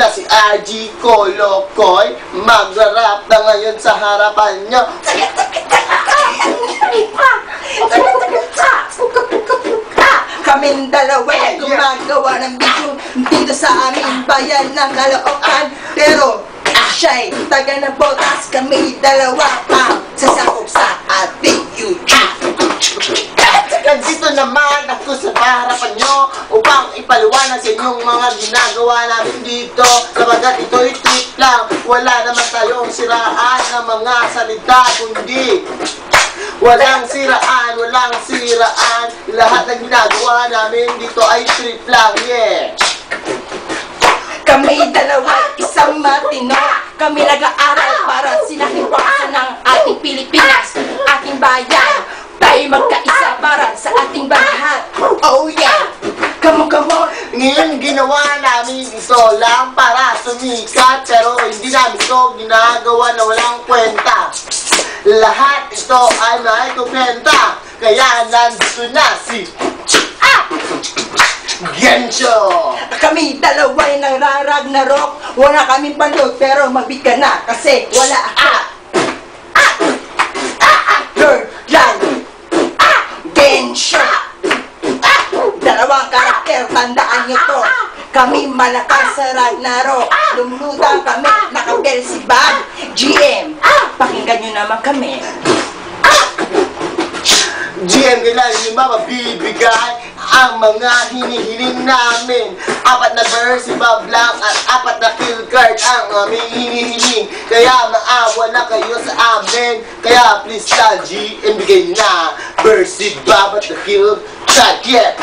na si RG Kolokoy. Mag-rap na ngayon sa harapan nyo. Kaming dalawa ay gumagawa ng video dito sa aming bayan ng Caloocan. Pero siya'y taga ng botas, kami dalawa ang sasakop sa ating YouTube. Nandito naman ako sa harapan nyo upang ipaliwanag sa inyong mga ginagawa namin dito. Sabagat ito'y trip lang, wala naman tayong siraan ng mga salita, kundi walang siraan. Lahat ng ginagawa namin dito ay trip lang, yeah. Kami dalawa isang matino, kami nag-aaral para sinahiwasan ng ating Pilipinas, ating bayan. Tayo magkaisa para sa ating bayan. Oh yeah! Come on! Ngayon ginawa namin ito lang para sumikat, pero hindi namin ito ginagawa na walang kwenta. Lahat ito ay may kumpenta, kaya nandito na si Gensho! Kami dalawa'y nangraragnarok, wala kaming panood pero mabiga na kasi wala ako. Lord Jan! Gensho! Dalawang karakter, tandaan nyo to. Kami malakas sa Ragnarok. Lumutang kami, nakabel si Bob GM. Pakinggan nyo naman kami. GM, kailangan nyo mabibigay ang mga hinihiling namin. 4 na verse, si Bob lang at 4 na kill card ang aming hinihiling. Kaya maawa na kayo sa amin. Kaya please lang GM, bigay na verse si Bob at the kill card, yeah.